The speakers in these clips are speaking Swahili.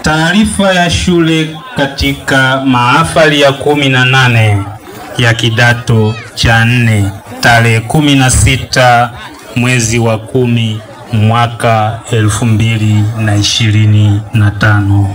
Taarifa ya shule katika mahafali ya 18 ya kidato cha 4 tarehe 16 mwezi wa 10 mwaka 2025.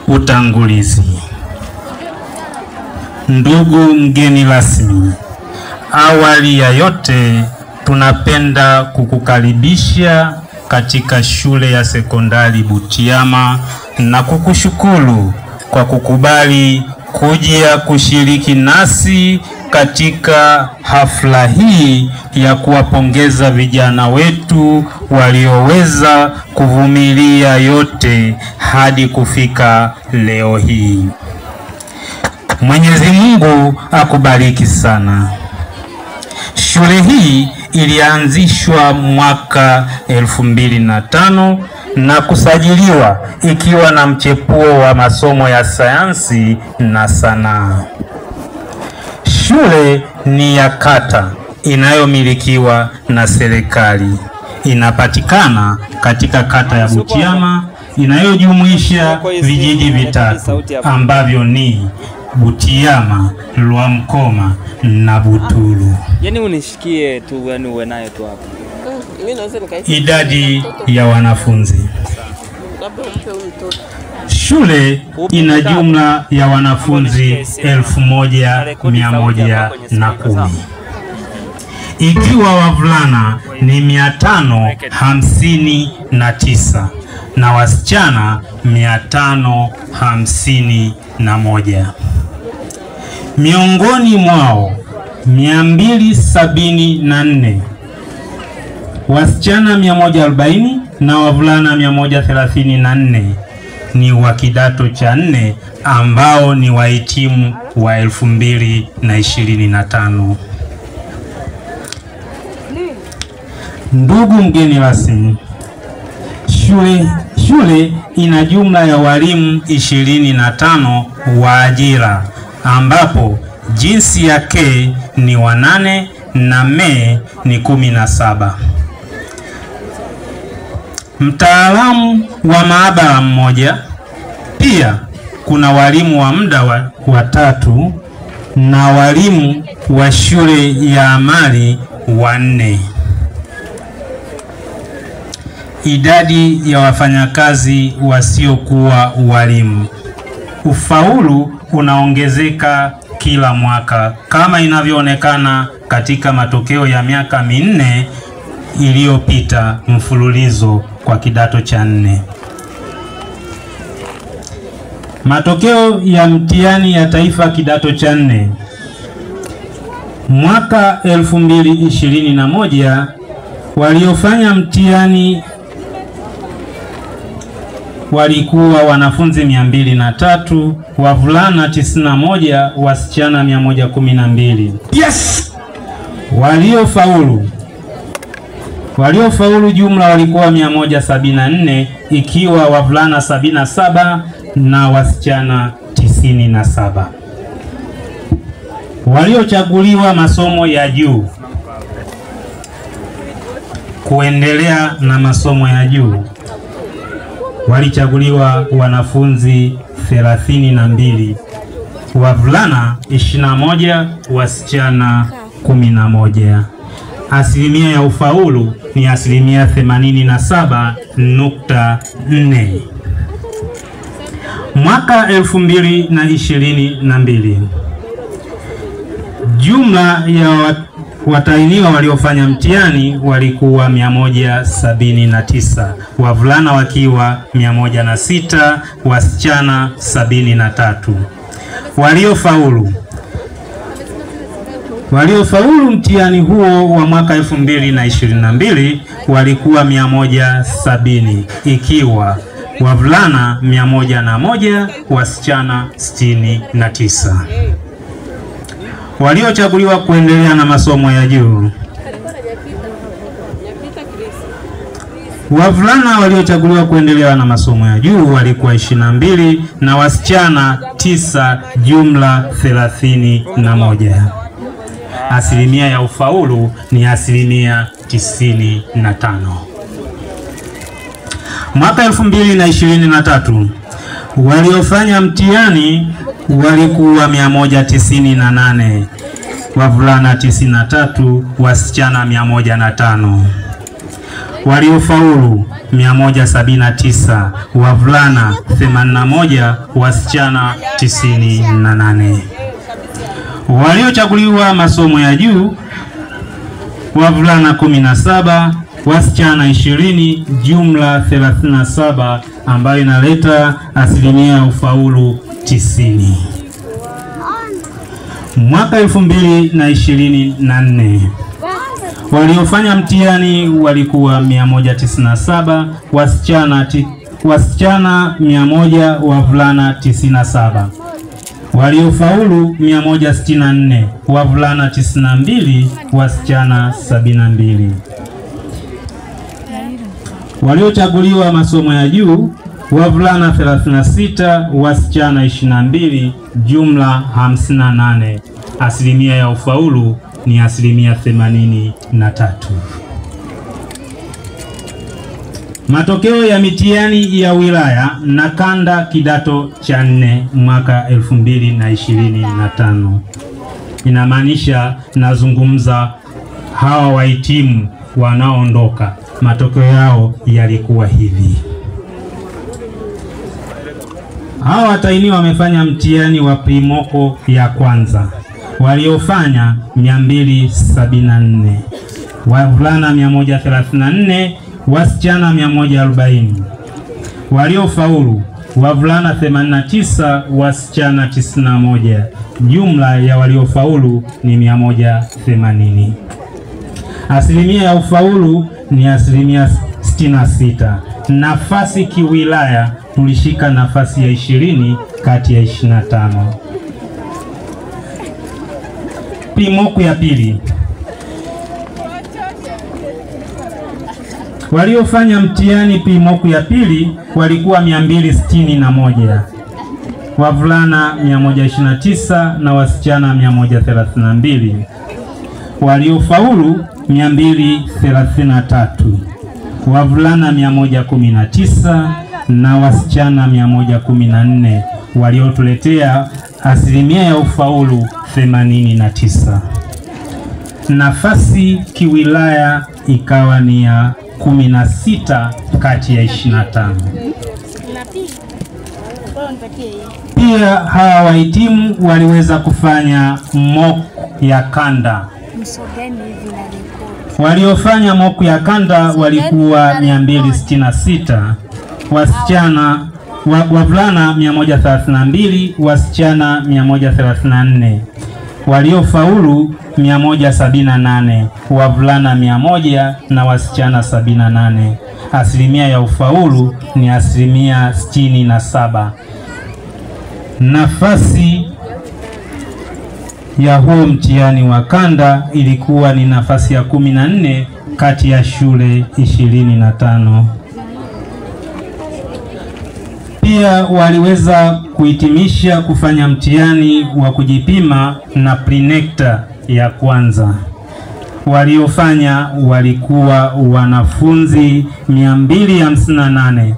Utangulizi. Ndugu mgeni rasmi, awali ya yote tunapenda kukukaribisha katika shule ya sekondari Butiama na kukushukuru kwa kukubali kuja kushiriki nasi katika hafla hii ya kuwapongeza vijana wetu walioweza kuvumilia yote hadi kufika leo hii. Mwenyezi Mungu akubariki sana. Shule hii ilianzishwa mwaka 2005 na kusajiliwa ikiwa na mchepuo wa masomo ya sayansi na sanaa. Shule ni ya kata inayomilikiwa na serikali. Inapatikana katika kata ya Butiama inayojumuisha vijiji vitatu ambavyo ni Butiama, Lwamkoma na Butulu. Yani unishikie tu, yani uwe nayo tu hapa. Idadi ya wanafunzi. Shule ina jumla ya wanafunzi 1110, ikiwa wavulana ni 559 na wasichana 551. Miongoni mwao 274 wasichana 140 na wavulana 134 ni wa kidato cha 4 ambao ni wahitimu wa 2025. Ndugu mgeni rasmi, shule ina jumla ya walimu 25 wa ajira ambapo jinsia ke ni 8 na me ni 17. Mtaalamu wa maabara mmoja. Pia kuna walimu wa muda watatu na walimu wa shule ya amali 4. Idadi ya wafanyakazi wasiokuwa walimu. Ufaulu unaongezeka kila mwaka kama inavyoonekana katika matokeo ya miaka 4 iliyopita mfululizo kwa kidato cha 4. Matokeo ya mtihani ya taifa kidato cha 4 mwaka 2021, waliofanya mtihani walikuwa wanafunzi 203, wavulana 91, wasichana 112. Yes! Waliofaulu jumla walikuwa 174, ikiwa wavulana 77 na wasichana 97. Waliochaguliwa masomo ya juu. Kuendelea na masomo ya juu walichaguliwa wanafunzi 32, wavulana 21, wasichana 11. Asilimia ya ufaulu ni asilimia 87.4. Mwaka 2022, jumla ya watahiniwa waliofanya mtihani walikuwa 179, wavulana wakiwa 106, wasichana 73. Waliofaulu mtihani huo wa mwaka 2022 walikuwa 170, ikiwa wavulana 101, wasichana 69. Waliochaguliwa kuendelea na masomo ya juu. Wavulana waliochaguliwa kuendelea na masomo ya juu walikuwa 22 na wasichana 9, jumla 31. Asilimia ya ufaulu ni asilimia 95. Mwaka 2023 waliofanya mtihani walikuwa 198, wavulana 93, wasichana 105. Waliofaulu 179, wavulana 81, wasichana 98. Waliochaguliwa masomo ya juu, wavulana 17, wasichana 20, jumla 37, ambayo inaleta asilimia ya ufaulu 90. Mwaka 2024 waliofanya mtihani walikuwa 197, wasichana 100, wavulana 97. Waliofaulu 164, wavulana 92, wasichana 72. Waliochaguliwa masomo ya juu, wavulana 36, wasichana 22, jumla 58. Asilimia ya ufaulu ni asilimia 83. Matokeo ya mitihani ya wilaya na kanda kidato cha 4 mwaka 2025. Inamaanisha nazungumza hawa wahitimu wanaoondoka, matokeo yao yalikuwa hivi. Hawa watahiniwa wamefanya mtihani wa primoko ya kwanza. Waliofanya 274, wavulana 134, wasichana 140. Waliofaulu, wavulana 89, wasichana 91. Jumla ya waliofaulu ni 180. Asilimia ya ufaulu ni asilimia 66. Nafasi kiwilaya tulishika nafasi ya 20 kati ya 25. Primoko ya pili. Waliofanya mtihani primoko ya pili walikuwa 261, wavulana 129 na wasichana 132. Waliofaulu 233, wavulana 119 na wasichana 114, waliotuletea asilimia ya ufaulu 89. Nafasi kiwilaya ikawa ni ya 16 kati ya 25. Pia hawa wahitimu waliweza kufanya mock ya kanda. Waliofanya mock ya kanda walikuwa 266, wavulana 132, wasichana 134. Waliofaulu 178, wavulana 100 na wasichana 78. Asilimia ya ufaulu ni asilimia 67. Nafasi ya huo mtihani wa kanda ilikuwa ni nafasi ya 14 kati ya shule 25. Pia waliweza kuhitimisha kufanya mtihani wa kujipima na prenecta ya kwanza. Waliofanya walikuwa wanafunzi 258,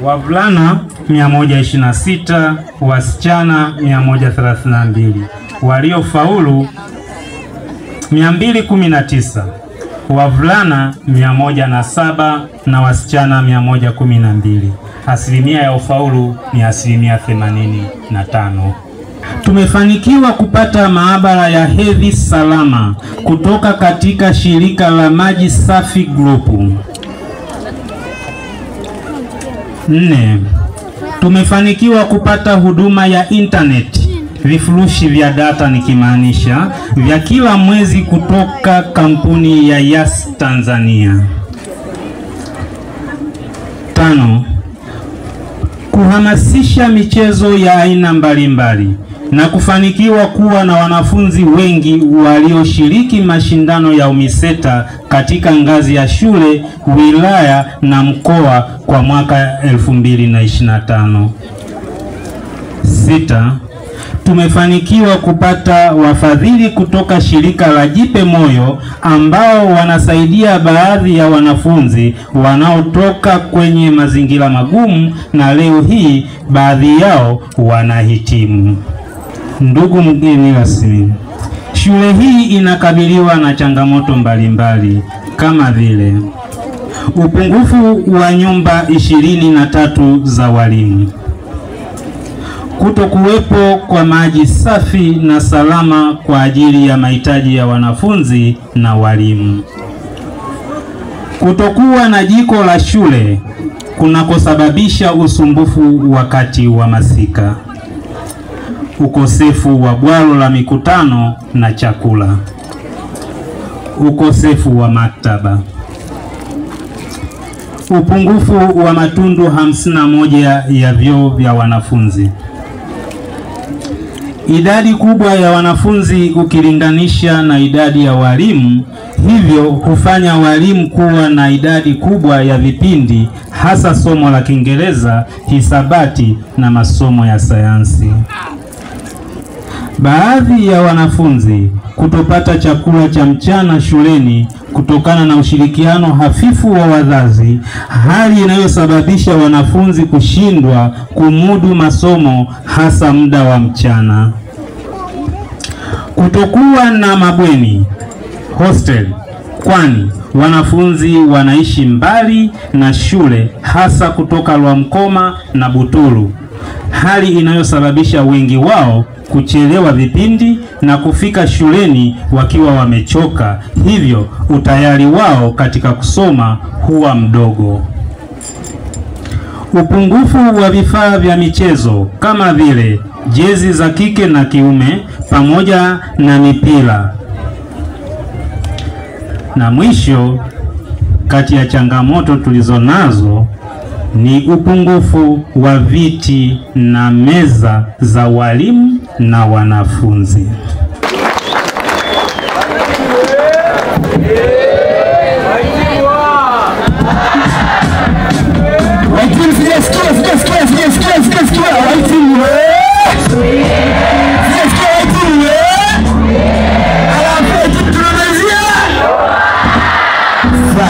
wavulana 126, wasichana 132. Waliofaulu 219, wavulana 107 na wasichana 112. Asilimia ya ufaulu ni asilimia 85. Tumefanikiwa kupata maabara ya hedhi salama kutoka katika shirika la Maji Safi Group. 4. Tumefanikiwa kupata huduma ya internet, vifurushi vya data nikimaanisha vya kila mwezi kutoka kampuni ya Yas Tanzania. 5. Kuhamasisha michezo ya aina mbalimbali na kufanikiwa kuwa na wanafunzi wengi walioshiriki mashindano ya UMISETA katika ngazi ya shule, wilaya na mkoa kwa mwaka 2025. 6. tumefanikiwa kupata wafadhili kutoka shirika la Jipe Moyo ambao wanasaidia baadhi ya wanafunzi wanaotoka kwenye mazingira magumu, na leo hii baadhi yao wanahitimu. Ndugu mgeni rasmi, shule hii inakabiliwa na changamoto mbalimbali kama vile upungufu wa nyumba 23 za walimu, kutokuwepo kwa maji safi na salama kwa ajili ya mahitaji ya wanafunzi na walimu, kutokuwa na jiko la shule kunakosababisha usumbufu wakati wa masika, ukosefu wa bwalo la mikutano na chakula, ukosefu wa maktaba, upungufu wa matundu 51 ya vyoo vya wanafunzi, idadi kubwa ya wanafunzi ukilinganisha na idadi ya walimu, hivyo hufanya walimu kuwa na idadi kubwa ya vipindi, hasa somo la Kiingereza, hisabati na masomo ya sayansi. Baadhi ya wanafunzi kutopata chakula cha mchana shuleni kutokana na ushirikiano hafifu wa wazazi, hali inayosababisha wanafunzi kushindwa kumudu masomo hasa muda wa mchana. Kutokuwa na mabweni hostel, kwani wanafunzi wanaishi mbali na shule hasa kutoka Lwamkoma na Butulu, hali inayosababisha wengi wao kuchelewa vipindi na kufika shuleni wakiwa wamechoka, hivyo utayari wao katika kusoma huwa mdogo. Upungufu wa vifaa vya michezo kama vile jezi za kike na kiume pamoja na mipira. Na mwisho kati ya changamoto tulizonazo ni upungufu wa viti na meza za walimu na wanafunzi.